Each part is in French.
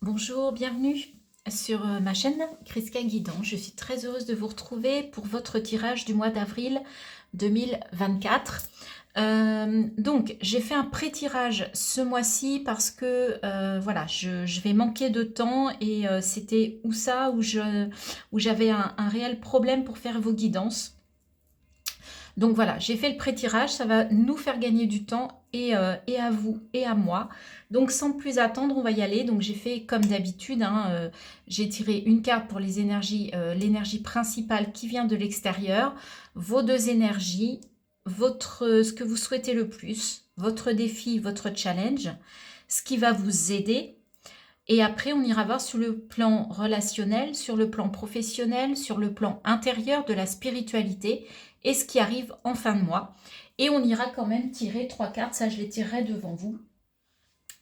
Bonjour, bienvenue sur ma chaîne Kriska Guidant. Je suis très heureuse de vous retrouver pour votre tirage du mois d'avril 2024. Donc, j'ai fait un pré-tirage ce mois-ci parce que voilà, je vais manquer de temps et c'était où j'avais un réel problème pour faire vos guidances. Donc voilà, j'ai fait le pré-tirage, ça va nous faire gagner du temps et à vous et à moi. Donc sans plus attendre, on va y aller. Donc j'ai fait comme d'habitude, j'ai tiré une carte pour les énergies, l'énergie principale qui vient de l'extérieur, vos deux énergies, ce que vous souhaitez le plus, votre défi, votre challenge, ce qui va vous aider. Et après, on ira voir sur le plan relationnel, sur le plan professionnel, sur le plan intérieur de la spiritualité et ce qui arrive en fin de mois. Et on ira quand même tirer 3 cartes, ça je les tirerai devant vous,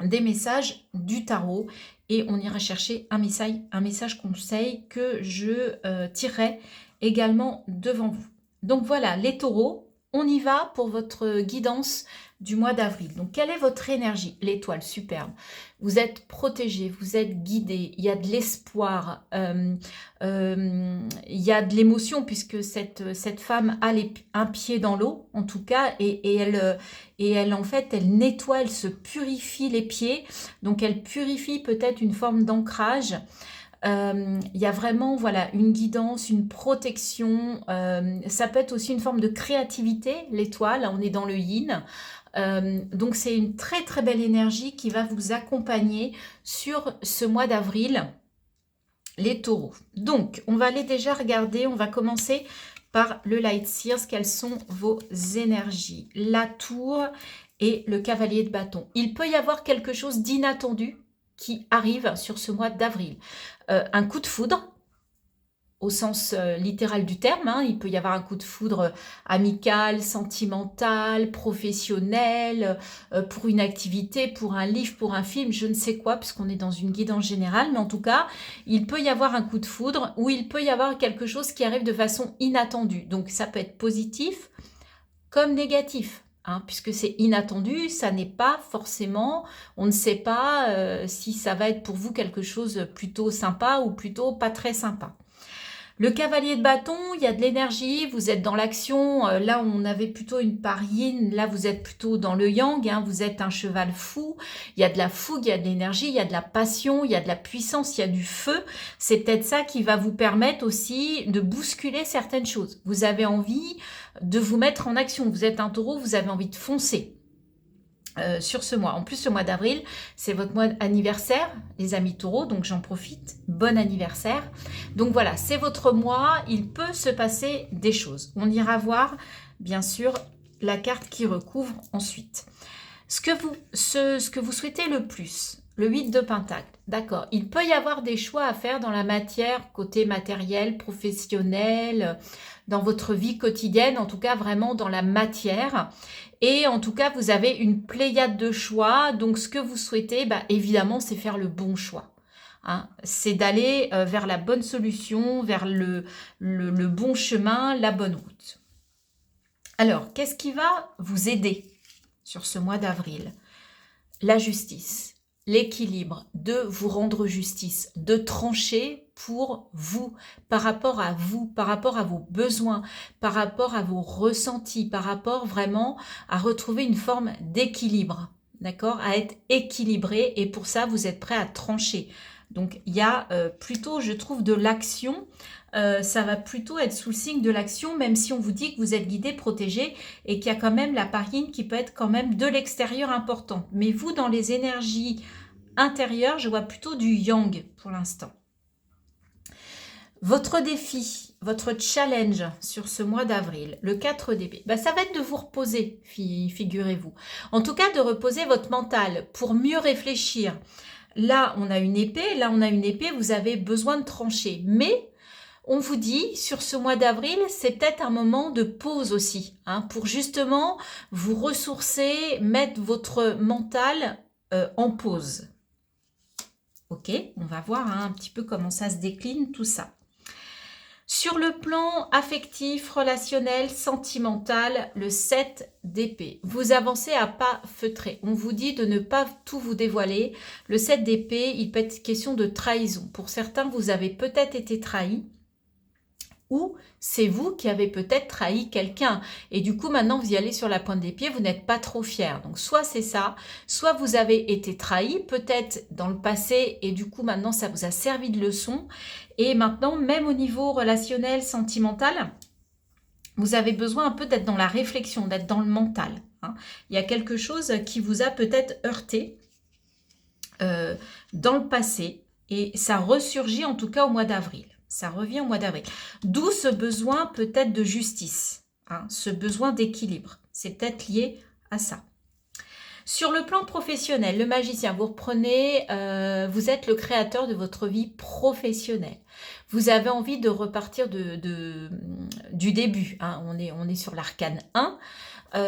des messages du tarot. Et on ira chercher un message conseil que je tirerai également devant vous. Donc voilà, les taureaux, on y va pour votre guidance du mois d'avril. Donc, quelle est votre énergie? L'étoile, superbe. Vous êtes protégé, vous êtes guidé, il y a de l'espoir, il y a de l'émotion puisque cette femme a un pied dans l'eau, en tout cas, et elle, en fait, elle nettoie, elle se purifie les pieds. Donc, elle purifie peut-être une forme d'ancrage. Il y a vraiment voilà, une guidance, une protection. Ça peut être aussi une forme de créativité, l'étoile. On est dans le yin. Donc c'est une très très belle énergie qui va vous accompagner sur ce mois d'avril, les taureaux. Donc on va aller déjà regarder, on va commencer par le Light Seers. Quelles sont vos énergies? La tour et le cavalier de bâton. Il peut y avoir quelque chose d'inattendu qui arrive sur ce mois d'avril. Un coup de foudre, au sens littéral du terme, hein. Il peut y avoir un coup de foudre amical, sentimental, professionnel, pour une activité, pour un livre, pour un film, je ne sais quoi, puisqu'on est dans une guidance générale, mais en tout cas, il peut y avoir un coup de foudre ou il peut y avoir quelque chose qui arrive de façon inattendue. Donc ça peut être positif comme négatif. Hein, puisque c'est inattendu, ça n'est pas forcément, on ne sait pas si ça va être pour vous quelque chose plutôt sympa ou plutôt pas très sympa. Le cavalier de bâton, il y a de l'énergie, vous êtes dans l'action. Là, on avait plutôt une part yin, là, vous êtes plutôt dans le yang. Hein, vous êtes un cheval fou. Il y a de la fougue, il y a de l'énergie, il y a de la passion, il y a de la puissance, il y a du feu. C'est peut-être ça qui va vous permettre aussi de bousculer certaines choses. Vous avez envie de vous mettre en action. Vous êtes un taureau, vous avez envie de foncer. Sur ce mois. En plus, le mois d'avril, c'est votre mois anniversaire, les amis taureaux, donc j'en profite. Bon anniversaire. Donc voilà, c'est votre mois, il peut se passer des choses. On ira voir, bien sûr, la carte qui recouvre ensuite. Ce que vous souhaitez le plus, le 8 de Pentacle, d'accord. Il peut y avoir des choix à faire dans la matière, côté matériel, professionnel, dans votre vie quotidienne, en tout cas vraiment dans la matière. Et en tout cas, vous avez une pléiade de choix. Donc, ce que vous souhaitez, bah, évidemment, c'est faire le bon choix. Hein. C'est d'aller vers la bonne solution, vers le bon chemin, la bonne route. Alors, qu'est-ce qui va vous aider sur ce mois d'avril? La justice, l'équilibre, de vous rendre justice, de trancher pour vous, par rapport à vous, par rapport à vos besoins, par rapport à vos ressentis, par rapport vraiment à retrouver une forme d'équilibre, d'accord? À être équilibré, et pour ça, vous êtes prêt à trancher. Donc, il y a plutôt, je trouve, de l'action. Ça va plutôt être sous le signe de l'action, même si on vous dit que vous êtes guidé, protégé, et qu'il y a quand même la parine qui peut être quand même de l'extérieur importante. Mais vous, dans les énergies intérieures, je vois plutôt du yang pour l'instant. Votre défi, votre challenge sur ce mois d'avril, le 4 d'épée, bah ça va être de vous reposer, figurez-vous. En tout cas, de reposer votre mental pour mieux réfléchir. Là, on a une épée, vous avez besoin de trancher. Mais on vous dit, sur ce mois d'avril, c'est peut-être un moment de pause aussi, hein, pour justement vous ressourcer, mettre votre mental en pause. Ok, on va voir hein, un petit peu comment ça se décline, tout ça. Sur le plan affectif, relationnel, sentimental, le 7 d'épée. Vous avancez à pas feutrés. On vous dit de ne pas tout vous dévoiler. Le 7 d'épée, il peut être question de trahison. Pour certains, vous avez peut-être été trahi. Ou c'est vous qui avez peut-être trahi quelqu'un. Et du coup, maintenant, vous y allez sur la pointe des pieds, vous n'êtes pas trop fier. Donc, soit c'est ça, soit vous avez été trahi, peut-être dans le passé, et du coup, maintenant, ça vous a servi de leçon. Et maintenant, même au niveau relationnel, sentimental, vous avez besoin un peu d'être dans la réflexion, d'être dans le mental. Hein. Il y a quelque chose qui vous a peut-être heurté dans le passé, et ça ressurgit en tout cas au mois d'avril. Ça revient au mois d'avril. D'où ce besoin peut-être de justice, hein, ce besoin d'équilibre. C'est peut-être lié à ça. Sur le plan professionnel, le magicien, vous reprenez, vous êtes le créateur de votre vie professionnelle. Vous avez envie de repartir du début. Hein, on est sur l'arcane 1.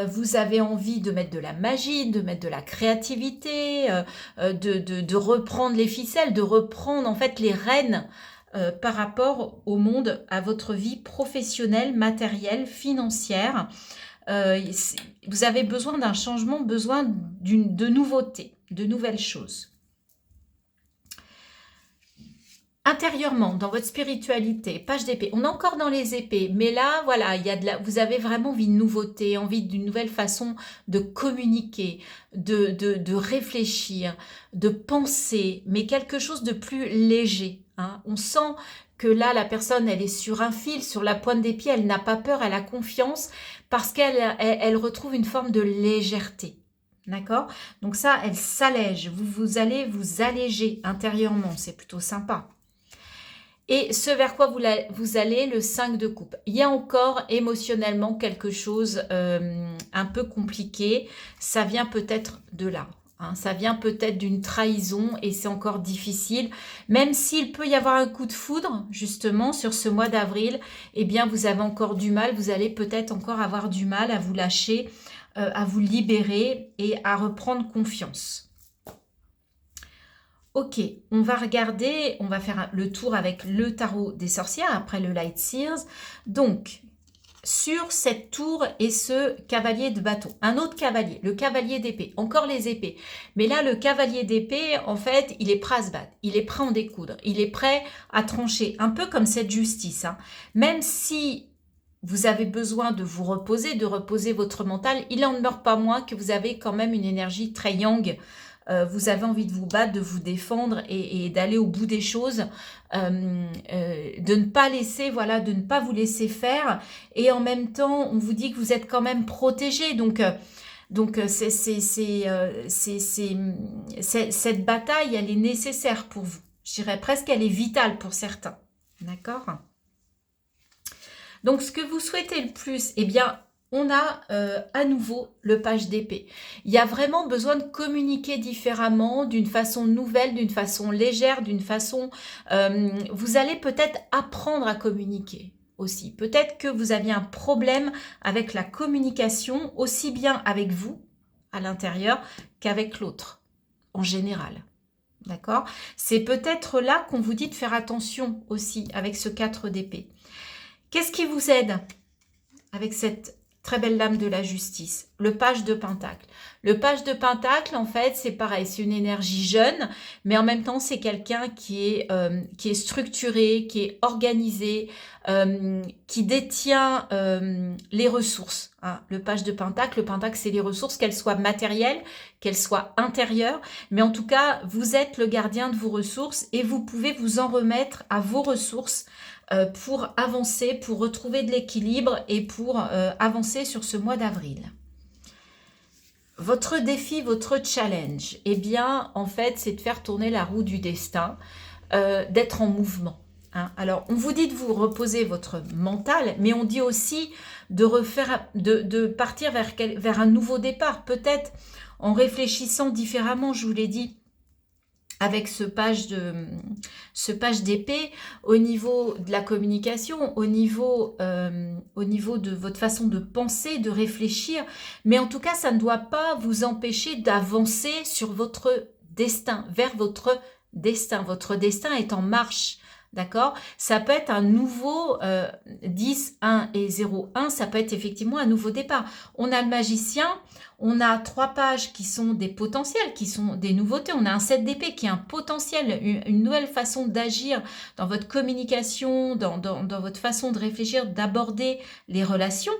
Vous avez envie de mettre de la magie, de mettre de la créativité, de reprendre les ficelles, de reprendre en fait les rênes par rapport au monde, à votre vie professionnelle, matérielle, financière. Vous avez besoin d'un changement, besoin de nouveautés, de nouvelles choses. Intérieurement, dans votre spiritualité, page d'épée, on est encore dans les épées, mais là, voilà, vous avez vraiment envie de nouveauté, envie d'une nouvelle façon de communiquer, de réfléchir, de penser, mais quelque chose de plus léger. Hein. On sent que là, la personne, elle est sur un fil, sur la pointe des pieds, elle n'a pas peur, elle a confiance, parce qu'elle retrouve une forme de légèreté. D'accord? Donc ça, elle s'allège, vous allez vous alléger intérieurement, c'est plutôt sympa. Et ce vers quoi vous allez, le 5 de coupe. Il y a encore émotionnellement quelque chose un peu compliqué. Ça vient peut-être de là. Hein. Ça vient peut-être d'une trahison et c'est encore difficile. Même s'il peut y avoir un coup de foudre, justement, sur ce mois d'avril, eh bien, vous avez encore du mal. Vous allez peut-être encore avoir du mal à vous lâcher, à vous libérer et à reprendre confiance. Ok, on va regarder, on va faire le tour avec le tarot des sorcières, après le Light Seers. Donc, sur cette tour et ce cavalier de bâton. Un autre cavalier, le cavalier d'épée, encore les épées. Mais là, le cavalier d'épée, en fait, il est prêt à se battre, il est prêt à en découdre, il est prêt à trancher, un peu comme cette justice. Hein. Même si vous avez besoin de vous reposer, de reposer votre mental, il n'en demeure pas moins que vous avez quand même une énergie très yang. Vous avez envie de vous battre, de vous défendre et d'aller au bout des choses, de ne pas laisser, voilà, de ne pas vous laisser faire. Et en même temps, on vous dit que vous êtes quand même protégé. Donc cette bataille, elle est nécessaire pour vous. Je dirais presque qu'elle est vitale pour certains. D'accord ? Donc, ce que vous souhaitez le plus, eh bien, on a à nouveau le page d'épée. Il y a vraiment besoin de communiquer différemment, d'une façon nouvelle, d'une façon légère, d'une façon... vous allez peut-être apprendre à communiquer aussi. Peut-être que vous aviez un problème avec la communication, aussi bien avec vous, à l'intérieur, qu'avec l'autre, en général. D'accord ? C'est peut-être là qu'on vous dit de faire attention aussi avec ce 4 d'épée. Qu'est-ce qui vous aide avec cette très belle dame de la justice? Le page de Pentacle. Le page de Pentacle, en fait, c'est pareil. C'est une énergie jeune, mais en même temps, c'est quelqu'un qui est structuré, qui est organisé, qui détient les ressources. Hein. Le page de Pentacle, le Pentacle, c'est les ressources, qu'elles soient matérielles, qu'elles soient intérieures. Mais en tout cas, vous êtes le gardien de vos ressources et vous pouvez vous en remettre à vos ressources pour avancer, pour retrouver de l'équilibre et pour avancer sur ce mois d'avril. Votre défi, votre challenge, eh bien, en fait, c'est de faire tourner la roue du destin, d'être en mouvement. Hein. Alors, on vous dit de vous reposer votre mental, mais on dit aussi de partir vers un nouveau départ, peut-être en réfléchissant différemment, je vous l'ai dit, avec ce page d'épée, au niveau de la communication, au niveau de votre façon de penser, de réfléchir. Mais en tout cas, ça ne doit pas vous empêcher d'avancer sur votre destin, vers votre destin. Votre destin est en marche, D'accord? Ça peut être un nouveau 10, 1 et 0, 1, ça peut être effectivement un nouveau départ. On a le magicien, on a 3 pages qui sont des potentiels, qui sont des nouveautés. On a un 7 d'épée qui est un potentiel, une nouvelle façon d'agir dans votre communication, dans votre façon de réfléchir, d'aborder les relations.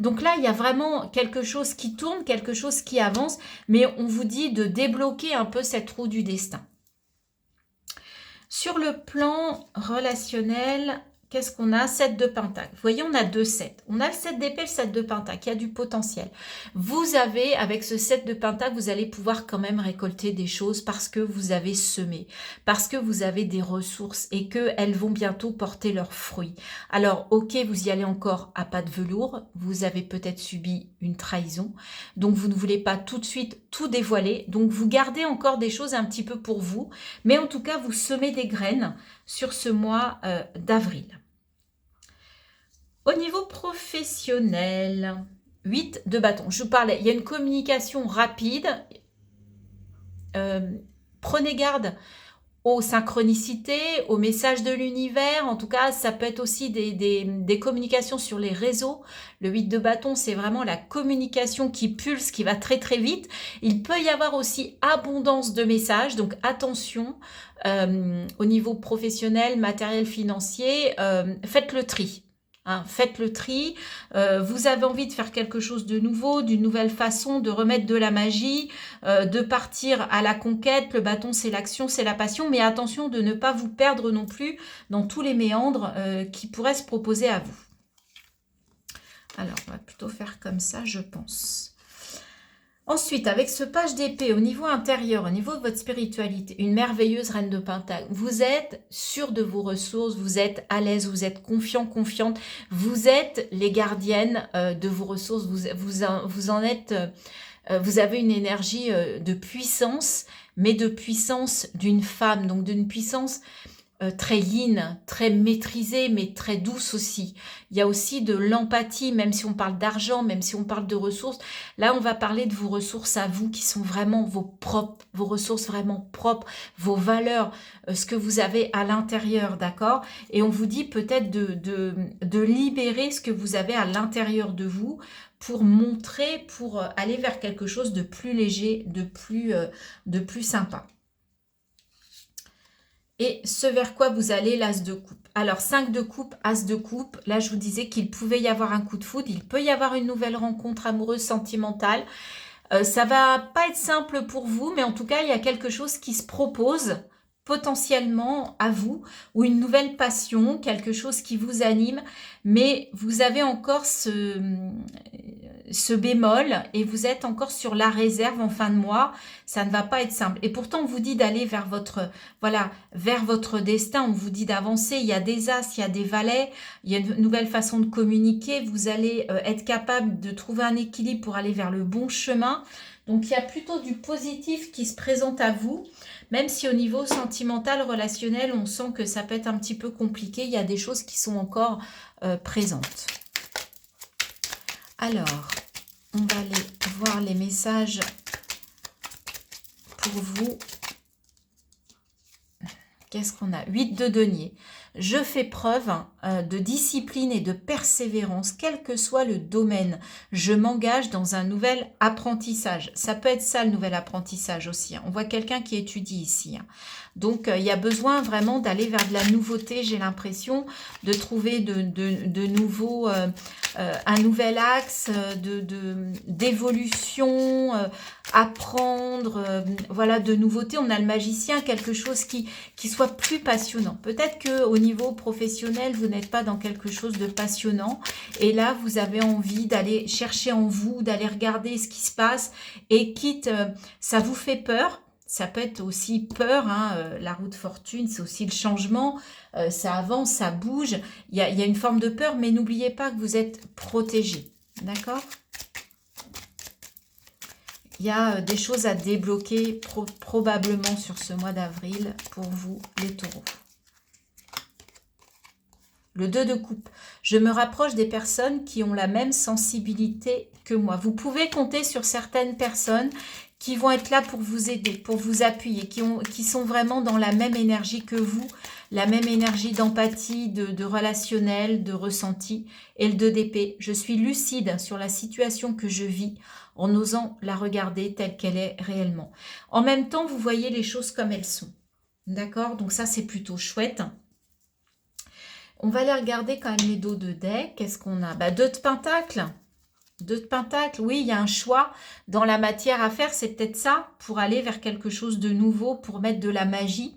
Donc là, il y a vraiment quelque chose qui tourne, quelque chose qui avance, mais on vous dit de débloquer un peu cette roue du destin. Sur le plan relationnel, qu'est-ce qu'on a? 7 de pentacle. Vous voyez, on a 2 7. On a le 7 d'épée, le 7 de pentacle. Il y a du potentiel. Vous avez, avec ce 7 de pentacle, vous allez pouvoir quand même récolter des choses parce que vous avez semé, parce que vous avez des ressources et qu'elles vont bientôt porter leurs fruits. Alors, ok, vous y allez encore à pas de velours. Vous avez peut-être subi une trahison. Donc, vous ne voulez pas tout de suite tout dévoiler. Donc, vous gardez encore des choses un petit peu pour vous. Mais en tout cas, vous semez des graines sur ce mois d'avril. Au niveau professionnel, 8 de bâton. Je vous parlais, il y a une communication rapide. Prenez garde aux synchronicités, aux messages de l'univers. En tout cas, ça peut être aussi des communications sur les réseaux. Le 8 de bâton, c'est vraiment la communication qui pulse, qui va très très vite. Il peut y avoir aussi abondance de messages, donc attention au niveau professionnel, matériel, financier. Faites le tri. Hein, faites le tri, vous avez envie de faire quelque chose de nouveau, d'une nouvelle façon, de remettre de la magie, de partir à la conquête. Le bâton, c'est l'action, c'est la passion, mais attention de ne pas vous perdre non plus dans tous les méandres qui pourraient se proposer à vous. Alors, on va plutôt faire comme ça, je pense. Ensuite, avec ce page d'épée, au niveau intérieur, au niveau de votre spiritualité, une merveilleuse reine de pentacle, vous êtes sûr de vos ressources, vous êtes à l'aise, vous êtes confiant, confiante, vous êtes les gardiennes de vos ressources, vous en êtes, vous avez une énergie de puissance, mais de puissance d'une femme, donc d'une puissance très yin, très maîtrisée, mais très douce aussi. Il y a aussi de l'empathie, même si on parle d'argent, même si on parle de ressources. Là, on va parler de vos ressources à vous, qui sont vraiment vos ressources vraiment propres, vos valeurs, ce que vous avez à l'intérieur, d'accord? Et on vous dit peut-être de libérer ce que vous avez à l'intérieur de vous pour montrer, pour aller vers quelque chose de plus léger, de plus sympa. Et ce vers quoi vous allez, l'as de coupe. Alors, 5 de coupe, as de coupe. Là, je vous disais qu'il pouvait y avoir un coup de foudre. Il peut y avoir une nouvelle rencontre amoureuse, sentimentale. Ça va pas être simple pour vous, mais en tout cas, il y a quelque chose qui se propose potentiellement à vous, ou une nouvelle passion, quelque chose qui vous anime, mais vous avez encore ce bémol et vous êtes encore sur la réserve en fin de mois. Ça ne va pas être simple. Et pourtant, on vous dit d'aller vers votre, voilà, vers votre destin. On vous dit d'avancer. Il y a des as, il y a des valets. Il y a une nouvelle façon de communiquer. Vous allez être capable de trouver un équilibre pour aller vers le bon chemin. Donc, il y a plutôt du positif qui se présente à vous. Même si au niveau sentimental, relationnel, on sent que ça peut être un petit peu compliqué. Il y a des choses qui sont encore présentes. Alors, on va aller voir les messages pour vous. Qu'est-ce qu'on a? 8 de denier. Je fais preuve de discipline et de persévérance, quel que soit le domaine. Je m'engage dans un nouvel apprentissage. Ça peut être ça, le nouvel apprentissage aussi. On voit quelqu'un qui étudie ici. Donc, il y a besoin vraiment d'aller vers de la nouveauté, j'ai l'impression, de trouver de nouveaux, un nouvel axe d'évolution, apprendre, voilà, de nouveautés. On a le magicien, quelque chose qui soit plus passionnant. Peut-être qu'au niveau professionnel, vous n'êtes pas dans quelque chose de passionnant. Et là, vous avez envie d'aller chercher en vous, d'aller regarder ce qui se passe. Et quitte, ça vous fait peur. Ça peut être aussi peur, hein, la roue de fortune, c'est aussi le changement, ça avance, ça bouge. Il y a une forme de peur, mais n'oubliez pas que vous êtes protégé. D'accord ? Il y a des choses à débloquer probablement sur ce mois d'avril pour vous, les taureaux. Le 2 de coupe. Je me rapproche des personnes qui ont la même sensibilité que moi. Vous pouvez compter sur certaines personnes qui vont être là pour vous aider, pour vous appuyer, qui sont vraiment dans la même énergie que vous, la même énergie d'empathie, de relationnel, de ressenti. Et le 2 d'épée, je suis lucide sur la situation que je vis en osant la regarder telle qu'elle est réellement. En même temps, vous voyez les choses comme elles sont. D'accord? Donc ça, c'est plutôt chouette. On va aller regarder quand même les dos de deck. Qu'est-ce qu'on a? 2 de pentacles. 2 de pentacles, oui, il y a un choix dans la matière à faire, c'est peut-être ça, pour aller vers quelque chose de nouveau, pour mettre de la magie.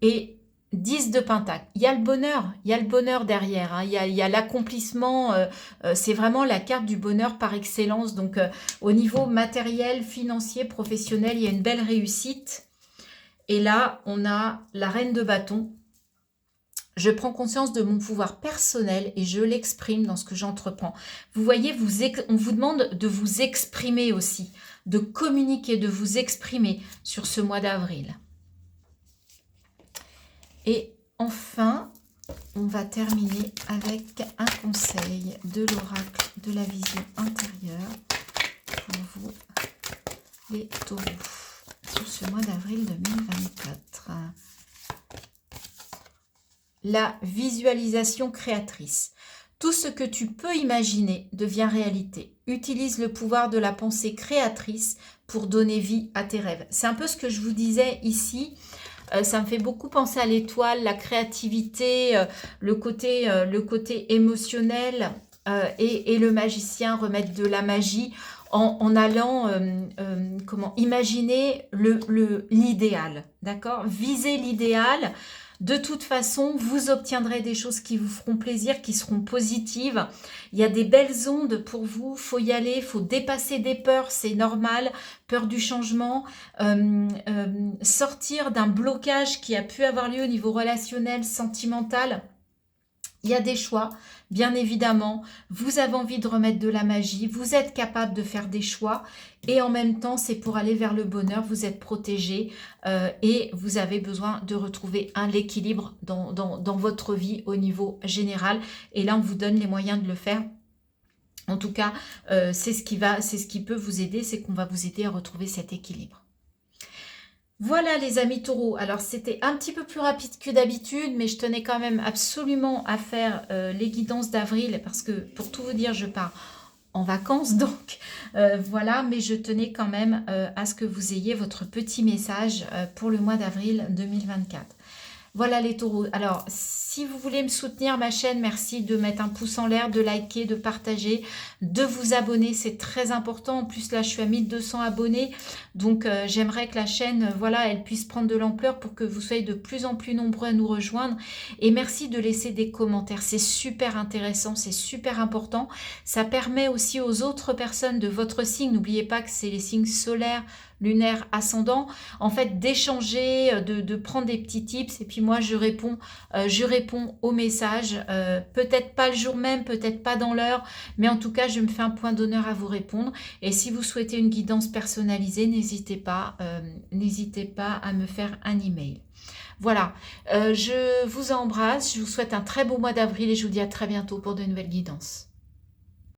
Et 10 de pentacles, il y a le bonheur derrière, hein. Il y a l'accomplissement, c'est vraiment la carte du bonheur par excellence. Donc au niveau matériel, financier, professionnel, il y a une belle réussite. Et là, on a la reine de bâton. Je prends conscience de mon pouvoir personnel et je l'exprime dans ce que j'entreprends. Vous voyez, on vous demande de vous exprimer aussi, de communiquer, de vous exprimer sur ce mois d'avril. Et enfin, on va terminer avec un conseil de l'oracle de la vision intérieure pour vous, les taureaux, sur ce mois d'avril 2024. La visualisation créatrice. Tout ce que tu peux imaginer devient réalité. Utilise le pouvoir de la pensée créatrice pour donner vie à tes rêves. C'est un peu ce que je vous disais ici. Ça me fait beaucoup penser à l'étoile, la créativité, le côté émotionnel et le magicien, remettre de la magie en allant imaginer l'idéal. D'accord? Viser l'idéal. De toute façon, vous obtiendrez des choses qui vous feront plaisir, qui seront positives. Il y a des belles ondes pour vous, il faut y aller, il faut dépasser des peurs, c'est normal, peur du changement, sortir d'un blocage qui a pu avoir lieu au niveau relationnel, sentimental. Il y a des choix, bien évidemment, vous avez envie de remettre de la magie, vous êtes capable de faire des choix et en même temps, c'est pour aller vers le bonheur, vous êtes protégé et vous avez besoin de retrouver l'équilibre dans votre vie au niveau général. Et là, on vous donne les moyens de le faire. En tout cas, c'est ce qui peut vous aider, c'est qu'on va vous aider à retrouver cet équilibre. Voilà les amis taureaux, alors c'était un petit peu plus rapide que d'habitude, mais je tenais quand même absolument à faire les guidances d'avril, parce que pour tout vous dire, je pars en vacances, donc voilà, mais je tenais quand même à ce que vous ayez votre petit message pour le mois d'avril 2024. Voilà les taureaux. Alors, si vous voulez me soutenir ma chaîne, merci de mettre un pouce en l'air, de liker, de partager, de vous abonner. C'est très important. En plus, là, je suis à 1200 abonnés. Donc, j'aimerais que la chaîne, voilà, elle puisse prendre de l'ampleur pour que vous soyez de plus en plus nombreux à nous rejoindre. Et merci de laisser des commentaires. C'est super intéressant, c'est super important. Ça permet aussi aux autres personnes de votre signe. N'oubliez pas que c'est les signes solaires, lunaire, ascendant, en fait d'échanger, de prendre des petits tips et puis moi je réponds aux messages, peut-être pas le jour même, peut-être pas dans l'heure, mais en tout cas je me fais un point d'honneur à vous répondre. Et si vous souhaitez une guidance personnalisée, n'hésitez pas à me faire un email. Voilà, je vous embrasse, je vous souhaite un très beau mois d'avril et je vous dis à très bientôt pour de nouvelles guidances.